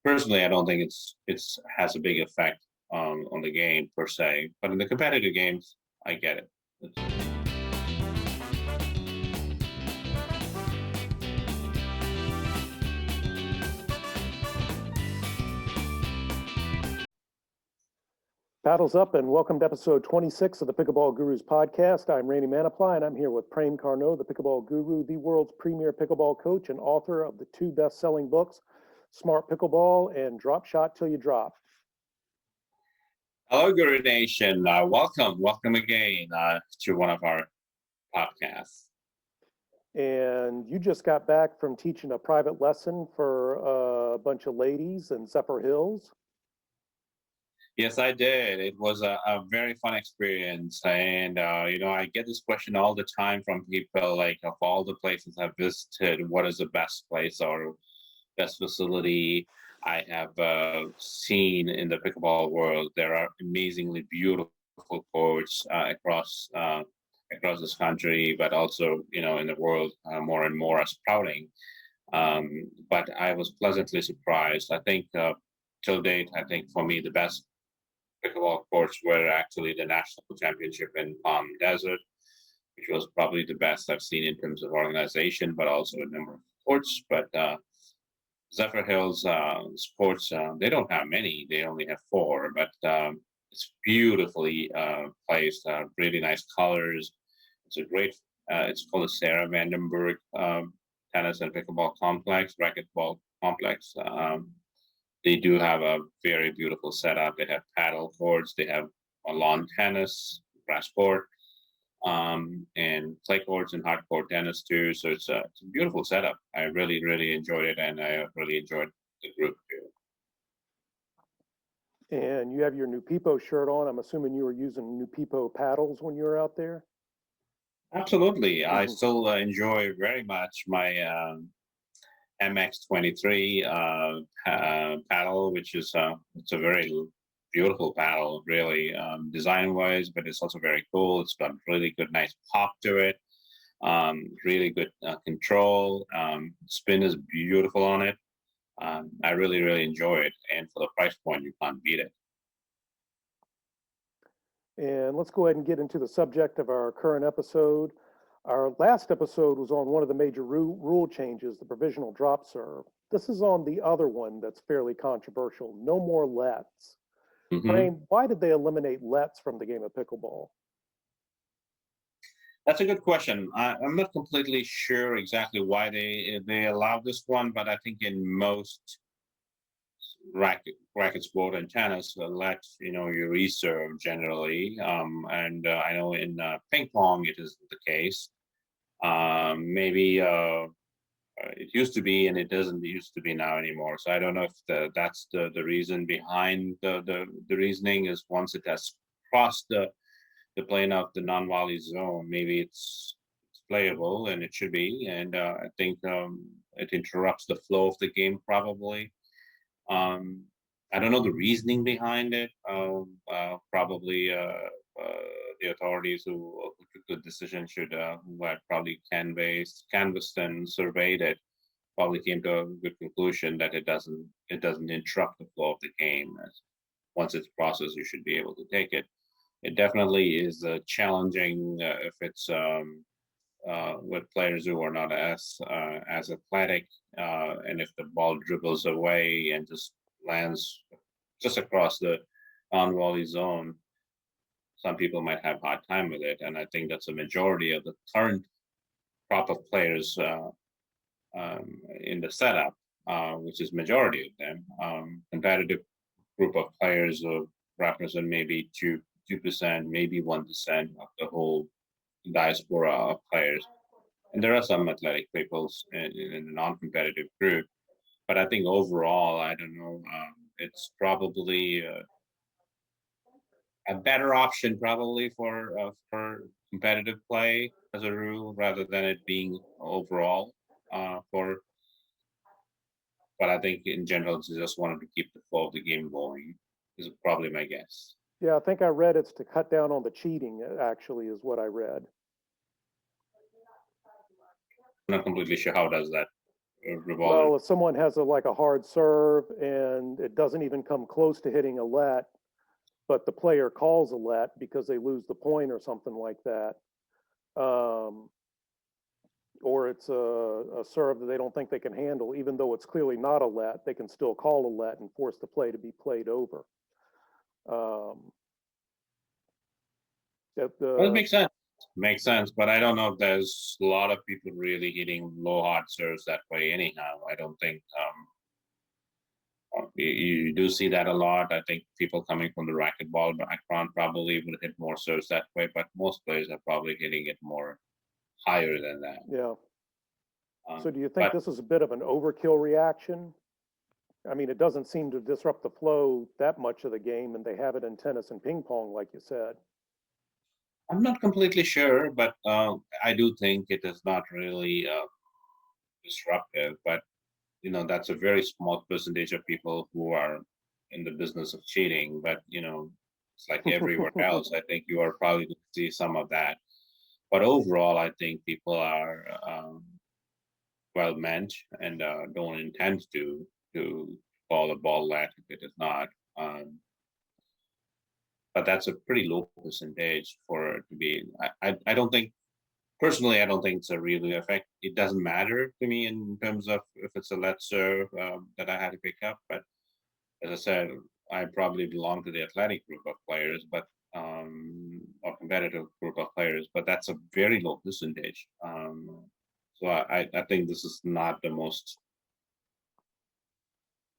Personally, I don't think it's has a big effect on the game per se, but in the competitive games, I get it. Paddles up and welcome to episode 26 of the Pickleball Guru's podcast. I'm Randy Manaply and I'm here with Prem Carnot, the Pickleball Guru, the world's premier pickleball coach and author of the two best-selling books, Smart Pickleball and Drop Shot Till You Drop. Hello, Guru Nation. Welcome again to one of our podcasts. And you just got back from teaching a private lesson for a bunch of ladies in Zephyr Hills. Yes, I did. It was a very fun experience. And, I get this question all the time from people, like, of all the places I've visited, what is the best place or best facility I have seen in the pickleball world? There are amazingly beautiful courts across this country, but also, in the world, more and more are sprouting. But I was pleasantly surprised. I think till date, I think for me, the best pickleball courts were actually the national championship in Palm Desert, which was probably the best I've seen in terms of organization, but also a number of courts. But Zephyr Hills sports, they don't have many. They only have 4, but it's beautifully placed, really nice colors. It's a great, it's called the Sarah Vandenberg Tennis and Pickleball Complex, Racquetball Complex. They do have a very beautiful setup. They have paddle courts. They have a lawn tennis, grass court, and clay courts and hard court tennis too. So it's a beautiful setup. I really, really enjoyed it, and I really enjoyed the group too. And you have your new Peepo shirt on. I'm assuming you were using new Peepo paddles when you were out there? Absolutely. I still enjoy very much my MX23 paddle, which is it's a very beautiful paddle, really, design-wise, but it's also very cool. It's got really good, nice pop to it, really good control. Spin is beautiful on it. I really, really enjoy it, and for the price point, you can't beat it. And let's go ahead and get into the subject of our current episode. Our last episode was on one of the major rule changes, the provisional drop serve. This is on the other one that's fairly controversial, no more lets. Brian, why did they eliminate lets from the game of pickleball? That's a good question. I'm not completely sure exactly why they allowed this one, but I think in most racket sport and tennis, let you reserve generally, and I know in ping pong it is the case. Maybe it used to be, and it doesn't used to be now anymore. So I don't know if that's the reason behind the reasoning is once it has crossed the plane of the non-volley zone, maybe it's playable, and it should be. And I think it interrupts the flow of the game probably. I don't know the reasoning behind it. Probably the authorities who took the decision should, who had probably canvassed and surveyed it, probably came to a good conclusion that it doesn't interrupt the flow of the game. Once it's processed, you should be able to take it. It definitely is challenging if it's with players who are not as athletic, and if the ball dribbles away and just lands just across the non-volley zone, some people might have a hard time with it. And I think that's a majority of the current crop of players in the setup, which is majority of them. Competitive group of players represent maybe 2%, maybe 1% of the whole diaspora of players. And there are some athletic people in the non-competitive group. But I think overall, I don't know, it's probably a better option probably for competitive play as a rule, rather than it being overall for. But I think in general, they just wanted to keep the flow of the game going. Is probably my guess. Yeah, I think I read it's to cut down on the cheating. Actually, is what I read. I'm not completely sure how does that revolver. Well, if someone has like a hard serve and it doesn't even come close to hitting a let, but the player calls a let because they lose the point or something like that, um, or it's a serve that they don't think they can handle, even though it's clearly not a let, they can still call a let and force the play to be played over. Um, at Well, it the makes sense. Makes sense, but I don't know if there's a lot of people really hitting low hard serves that way. Anyhow, I don't think you do see that a lot. I think people coming from the racquetball background probably would hit more serves that way, but most players are probably hitting it more higher than that. yeah. So do you think But this is a bit of an overkill reaction? I mean, it doesn't seem to disrupt the flow that much of the game, and they have it in tennis and ping pong, like you said. I'm not completely sure, but I do think it is not really disruptive. But that's a very small percentage of people who are in the business of cheating. But it's like everywhere else. I think you are probably going to see some of that. But overall, I think people are well meant and don't intend to call a ball let if it is not. But that's a pretty low percentage for it to be. I don't think personally. I don't think it's a really effect. It doesn't matter to me in terms of if it's a let serve that I had to pick up. But as I said, I probably belong to the athletic group of players, but or competitive group of players. But that's a very low percentage. So I think this is not the most.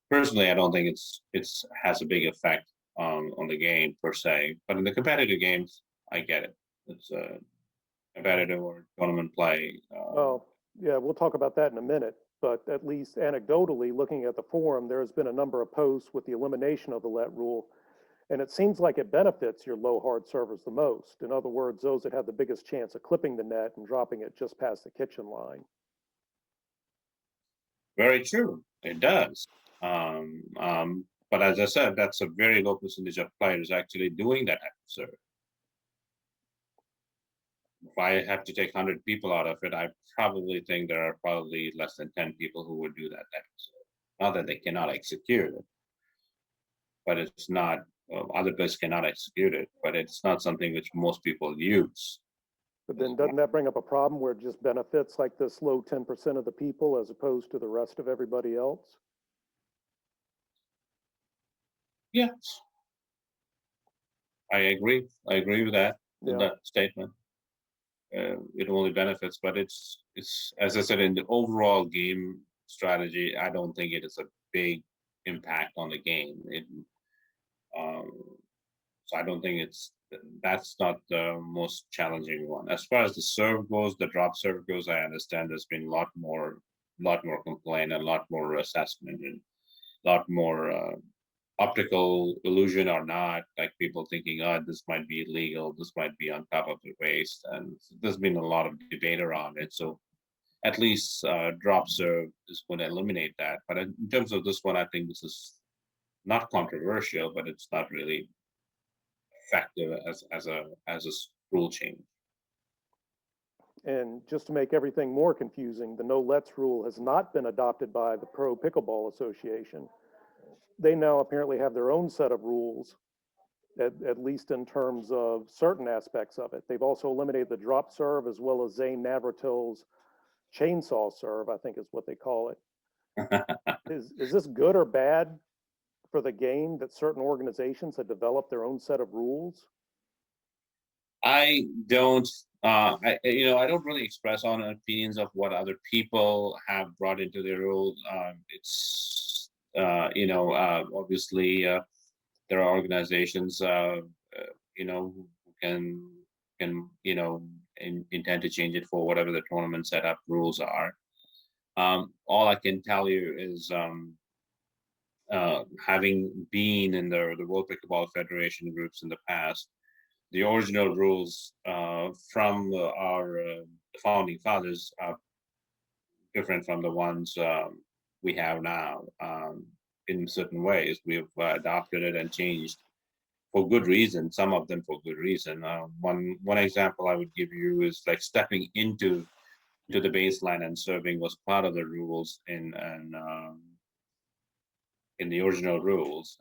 Personally, I don't think it's has a big effect on the game per se. But in the competitive games, I get it. It's a competitive or tournament play. Well, yeah, we'll talk about that in a minute. But at least anecdotally, looking at the forum, there has been a number of posts with the elimination of the let rule, and it seems like it benefits your low hard servers the most. In other words, those that have the biggest chance of clipping the net and dropping it just past the kitchen line. Very true. It does. But as I said, that's a very low percentage of players actually doing that type of serve. If I have to take 100 people out of it, I probably think there are probably less than 10 people who would do that type of serve. Not that they cannot execute it, but it's not, other players cannot execute it, but it's not something which most people use. But then doesn't that bring up a problem where it just benefits like this low 10% of the people as opposed to the rest of everybody else? Yes, I agree. I agree with Yeah. that statement. It only benefits, but it's as I said in the overall game strategy. I don't think it is a big impact on the game. Um, so I don't think that's not the most challenging one. As far as the serve goes, the drop serve goes, I understand there's been lot more complaint, and a lot more assessment, and a lot more optical illusion or not, like people thinking, oh, this might be illegal, this might be on top of the waist. And there's been a lot of debate around it. So at least drop serve is going to eliminate that. But in terms of this one, I think this is not controversial, but it's not really effective as a rule change. And just to make everything more confusing, the no lets rule has not been adopted by the Pro Pickleball Association. They now apparently have their own set of rules, at least in terms of certain aspects of it. They've also eliminated the drop serve as well as Zane Navratil's chainsaw serve, I think is what they call it. Is this good or bad for the game that certain organizations have developed their own set of rules? I don't. I don't really express on opinions of what other people have brought into their rule. It's obviously there are organizations who can intend to change it for whatever the tournament setup rules are. All I can tell you is having been in the World Pickleball Federation groups in the past, the original rules from our founding fathers are different from the ones we have now. In certain ways, we've adopted it and changed for good reason. Some of them for good reason. One example I would give you is like stepping into to the baseline and serving was part of the rules in the original rules.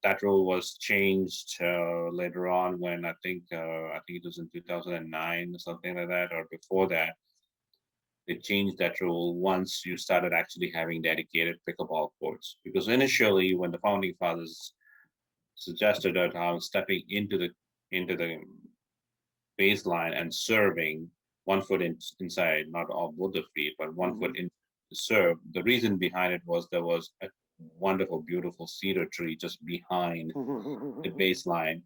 That rule was changed later on when I think it was in 2009 or something like that, or before that. They changed that rule once you started actually having dedicated pickleball courts. Because initially, when the founding fathers suggested that stepping into the baseline and serving 1 foot inside, not all both the feet, but 1 foot in to serve. The reason behind it was there was a wonderful, beautiful cedar tree just behind the baseline,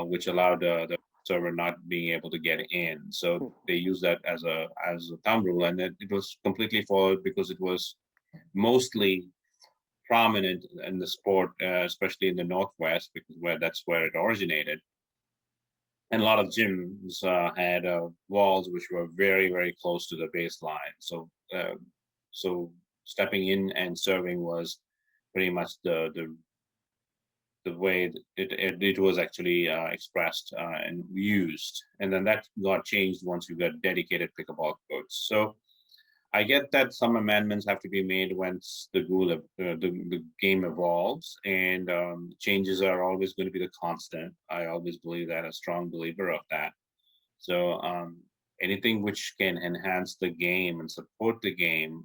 which allowed the server not being able to get in. So they used that as a thumb rule, and it was completely followed because it was mostly prominent in the sport, especially in the Northwest, because that's where it originated. And a lot of gyms had walls which were very, very close to the baseline. So stepping in and serving was pretty much the way it was actually expressed and used. And then that got changed once you got dedicated pickleball courts. So I get that some amendments have to be made once the game evolves, and changes are always going to be the constant. I always believe that, a strong believer of that. So anything which can enhance the game and support the game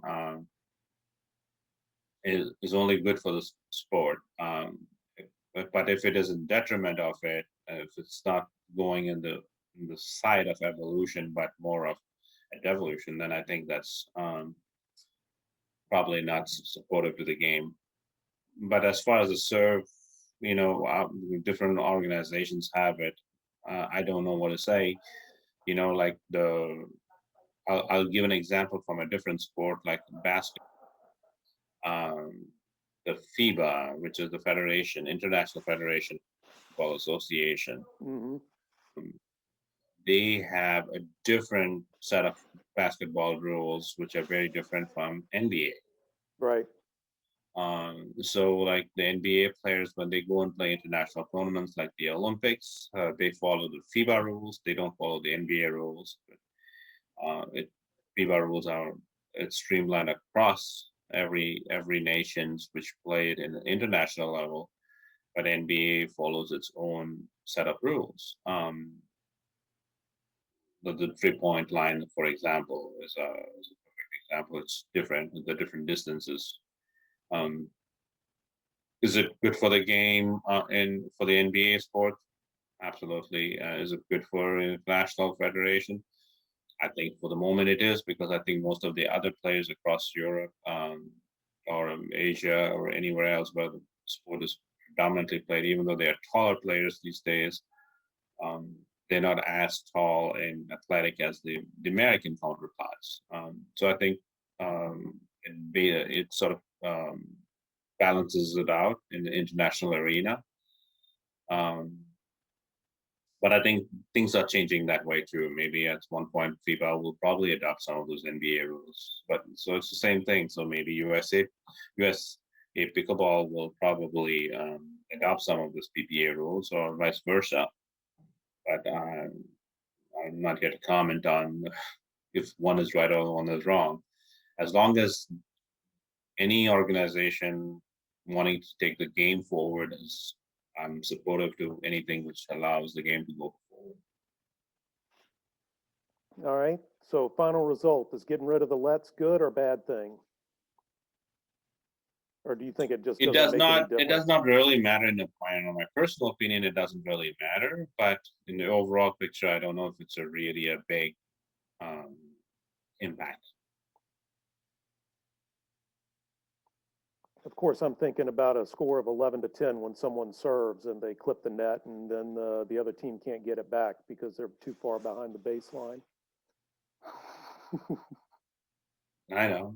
is only good for the sport. But if it is in detriment of it, if it's not going in the side of evolution, but more of a devolution, then I think that's probably not supportive to the game. But as far as the serve, different organizations have it. I don't know what to say. Like I'll give an example from a different sport, like basketball. The FIBA, which is the Federation, International Federation Football Association, hmm they have a different set of basketball rules, which are very different from NBA. Right. So like the NBA players, when they go and play international tournaments like the Olympics, they follow the FIBA rules. They don't follow the NBA rules. FIBA rules are it's streamlined across every nations which play it in the international level, but NBA follows its own set of rules. The 3 point line, for example, is a perfect example. It's different, the different distances. Um, is it good for the game and for the NBA sport? Absolutely. Is it good for international federation? I think for the moment it is, because I think most of the other players across Europe or Asia or anywhere else where the sport is predominantly played, even though they are taller players these days, um, they're not as tall and athletic as the American counterparts. So I think it sort of balances it out in the international arena. Um, but I think things are changing that way too. Maybe at one point FIBA will probably adopt some of those NBA rules. But so it's the same thing. So maybe USA pickleball will probably adopt some of those PPA rules or vice versa. But I'm not here to comment on if one is right or one is wrong. As long as any organization wanting to take the game forward is, I'm supportive to anything which allows the game to go forward. All right. So final result, is getting rid of the let's good or bad thing? Or do you think it just It doesn't does make any not. It does difference? not really matter in my personal opinion. It doesn't really matter, but in the overall picture, I don't know if it's really a big um, impact. Of course, I'm thinking about a score of 11-10 when someone serves and they clip the net, and then the other team can't get it back because they're too far behind the baseline. I know.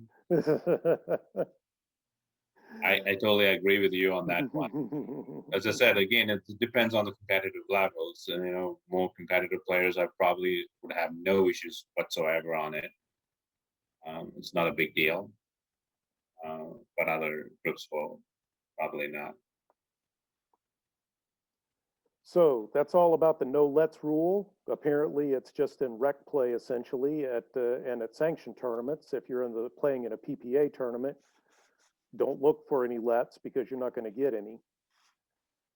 I totally agree with you on that one. As I said, again, it depends on the competitive levels. And, more competitive players are probably would have no issues whatsoever on it. It's not a big deal. But other groups will probably not. So that's all about the no lets rule. Apparently, it's just in rec play essentially and at sanctioned tournaments. If you're playing in a PPA tournament, don't look for any lets because you're not going to get any.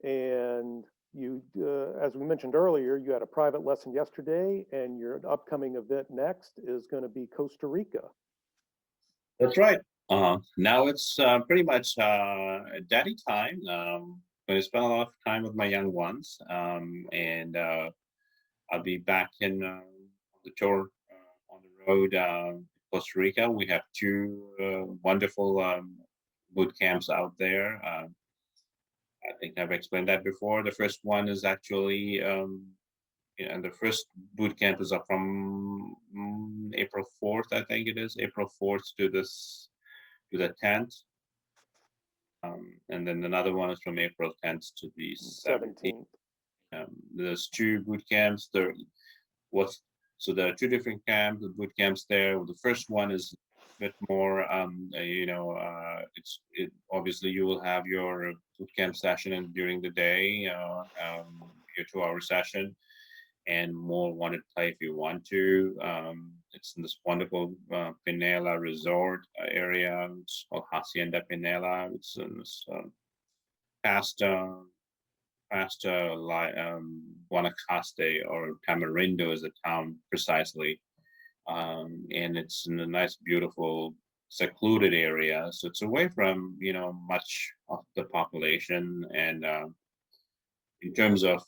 And as we mentioned earlier, you had a private lesson yesterday, and your upcoming event next is going to be Costa Rica. That's right. Now it's pretty much daddy time. Going to spend a lot of time with my young ones, and I'll be back in the tour on the road, Costa Rica. We have two wonderful boot camps out there. I think I've explained that before. The first one is actually, and the first boot camp is up from April 4th, I think it is, April 4th to the 10th. And then another one is from April 10th to the 17th. There's two boot camps. What's so there are two different boot camps there. The first one is a bit more, obviously you will have your boot camp session during the day, your 2-hour session, and more wanted play if you want to. It's in this wonderful Pinela Resort area. It's called Hacienda Pinela. It's in this past Guanacaste, or Tamarindo is the town precisely. And it's in a nice, beautiful, secluded area. So it's away from, much of the population. And in terms of,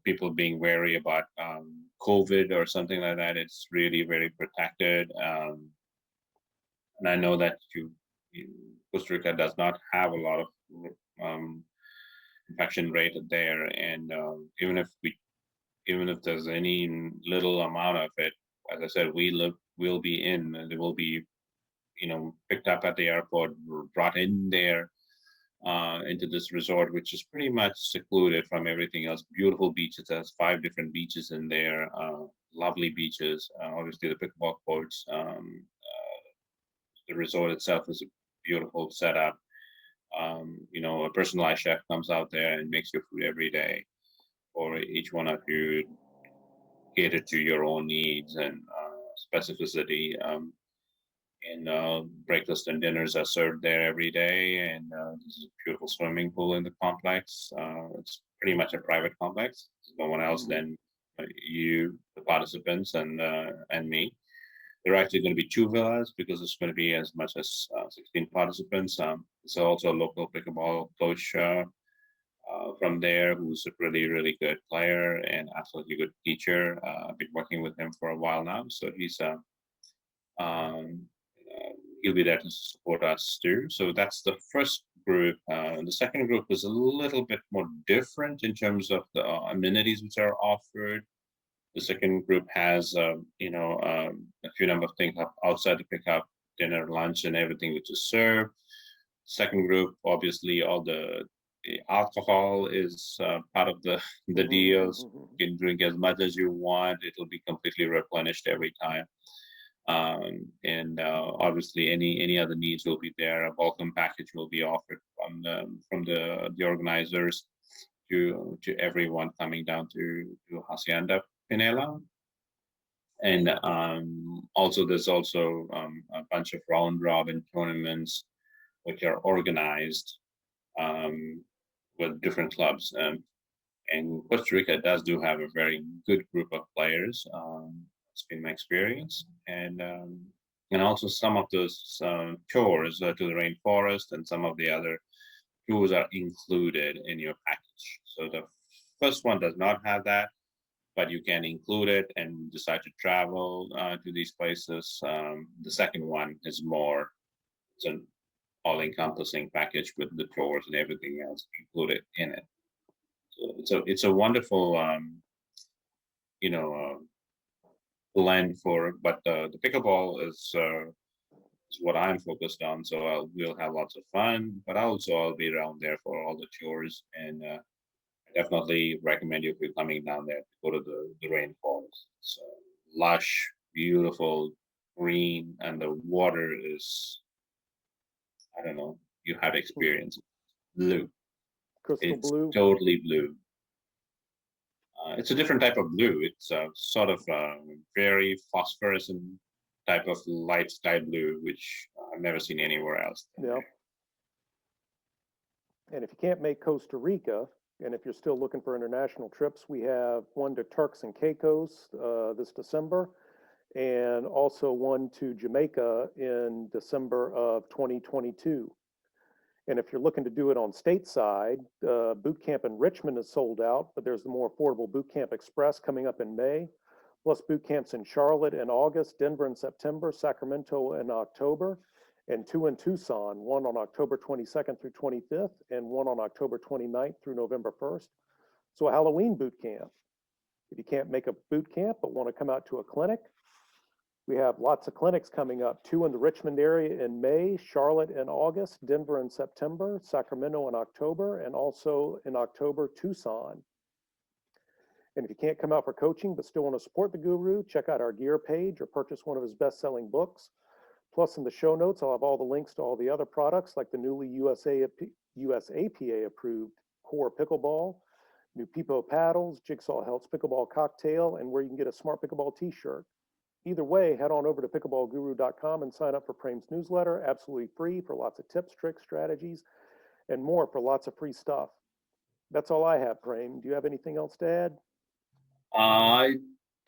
people being wary about COVID or something like that, it's really very protected. And I know that Costa Rica does not have a lot of infection rate there, and even if there's any little amount of it, as I said, we'll be in, and they will be, picked up at the airport, brought in there into this resort, which is pretty much secluded from everything else. Beautiful beaches. There's 5 different beaches in there. Lovely beaches. Obviously, the pickleball courts. The resort itself is a beautiful setup. A personalized chef comes out there and makes your food every day for each one of you, cater to your own needs and specificity. And breakfast and dinners are served there every day. And there's a beautiful swimming pool in the complex. It's pretty much a private complex. There's no one else than you, the participants, and me. There are actually going to be 2 villas because it's going to be as much as 16 participants. There's also a local pickleball coach from there who's a really, really good player and absolutely good teacher. I've been working with him for a while now, so um, he'll be there to support us too. So that's the first group. The second group is a little bit more different in terms of the amenities which are offered. The second group has, a few number of things outside to pick up, dinner, lunch, and everything which is served. Second group, obviously, all the alcohol is part of the deals. You can drink as much as you want. It'll be completely replenished every time. And obviously, any other needs will be there. A welcome package will be offered from the organizers to everyone coming down to Hacienda Pinela. And also there's also a bunch of round robin tournaments which are organized with different clubs. And Costa Rica do have a very good group of players. It's been my experience. And also some of those tours to the rainforest and some of the other tours are included in your package. So the first one does not have that, but you can include it and decide to travel to these places. The second one is more, it's an all-encompassing package with the tours and everything else included in it. So it's a wonderful, blend but the pickleball is what I'm focused on. So we'll have lots of fun, but also I'll be around there for all the tours. And I definitely recommend you if you're coming down there to go to the rainforest. It's lush, beautiful, green, and the water is, I don't know, you have experience. Blue. Crystal It's blue. totally blue. It's a different type of blue. It's sort of very phosphorescent type of light sky blue, which I've never seen anywhere else. Yeah. And if you can't make Costa Rica, and if you're still looking for international trips, we have one to Turks and Caicos this December, and also one to Jamaica in December of 2022. And if you're looking to do it on stateside, boot camp in Richmond is sold out, but there's the more affordable Boot Camp Express coming up in May, plus boot camps in Charlotte in August, Denver in September, Sacramento in October, and two in Tucson, one on October 22nd through 25th, and one on October 29th through November 1st. So a Halloween boot camp. If you can't make a boot camp but want to come out to a clinic, we have lots of clinics coming up, two in the Richmond area in May, Charlotte in August, Denver in September, Sacramento in October, and also in October, Tucson. And if you can't come out for coaching but still want to support the guru, check out our gear page or purchase one of his best-selling books. Plus, in the show notes, I'll have all the links to all the other products like the newly USAPA approved Core Pickleball, new Peepo paddles, Jigsaw Health's Pickleball cocktail, and where you can get a Smart Pickleball t-shirt. Either way, head on over to pickleballguru.com and sign up for Prem's newsletter, absolutely free for lots of tips, tricks, strategies, and more for lots of free stuff. That's all I have, Prem. Do you have anything else to add? I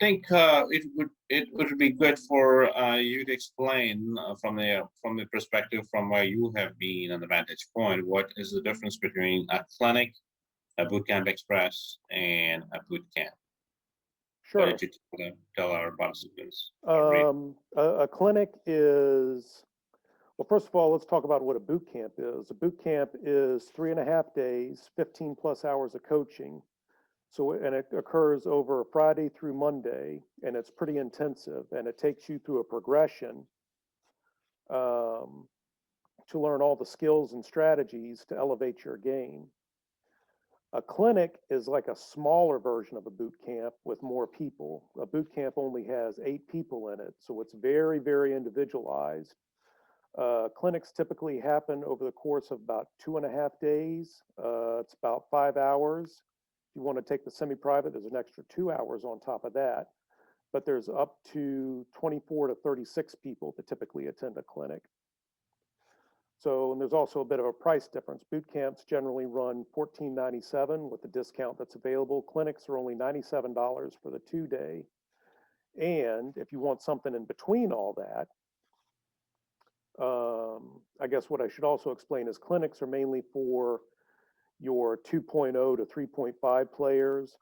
think it would be good for you to explain from the perspective from where you have been and the vantage point. What is the difference between a clinic, a bootcamp express, and a boot camp? Sure. What did you tell our participants? A clinic is, well, first of all, let's talk about what a boot camp is. A boot camp is 3.5 days, 15 plus hours of coaching. So, and it occurs over Friday through Monday, and it's pretty intensive, and it takes you through a progression to learn all the skills and strategies to elevate your game. A clinic is like a smaller version of a boot camp with more people. A boot camp only has 8 people in it, so it's very, very individualized. Clinics typically happen over the course of about 2.5 days. It's about 5 hours. If you want to take the semi-private, there's an extra 2 hours on top of that. But there's up to 24 to 36 people that typically attend a clinic. So, and there's also a bit of a price difference. Boot camps generally run $14.97 with the discount that's available. Clinics are only $97 for the 2-day. And if you want something in between all that, I guess what I should also explain is clinics are mainly for your 2.0 to 3.5 players,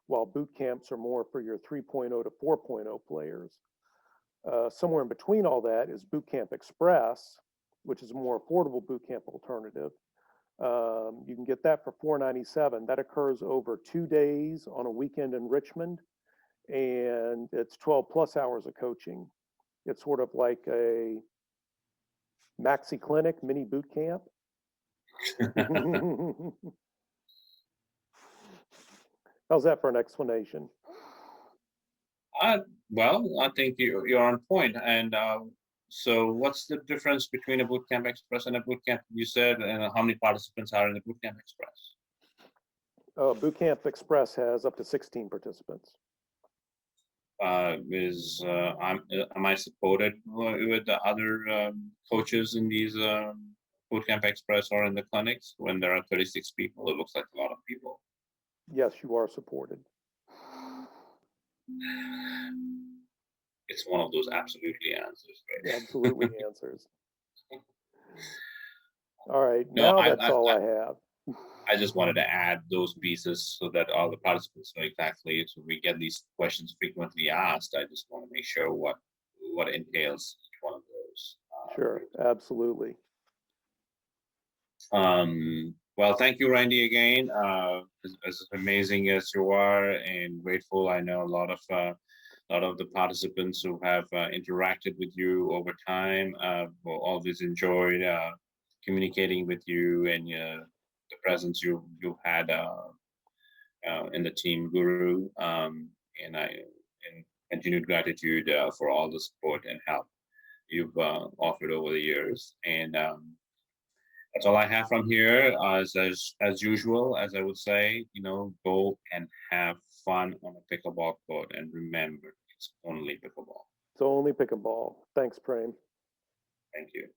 while boot camps are more for your 3.0 to 4.0 players. Somewhere in between all that is Boot Camp Express, which is a more affordable boot camp alternative. You can get that for $4.97. That occurs over 2 days on a weekend in Richmond, and it's 12 plus hours of coaching. It's sort of like a maxi clinic, mini boot camp. How's that for an explanation? Well, I think you're on point. And so, what's the difference between a bootcamp express and a bootcamp? You said, and how many participants are in the bootcamp express? Boot Camp Express has up to 16 participants. Am I supported with the other coaches in these bootcamp express or in the clinics when there are 36 people? It looks like a lot of people. Yes, you are supported. It's one of those absolutely answers, right? Absolutely answers. All right, No, now that's all I have. I just wanted to add those pieces so that all the participants know exactly. So we get these questions frequently asked. I just want to make sure what entails each one of those. Sure, absolutely. Well, thank you, Randy, again. As amazing as you are, and grateful. I know a lot of the participants who have interacted with you over time will always enjoyed communicating with you and the presence you had in the team Guru, and continued gratitude for all the support and help you've offered over the years. And that's all I have from here. As usual, as I would say, go and have fun on a pickleball court, and remember, it's only pickleball. It's only pickleball. Thanks, Prem. Thank you.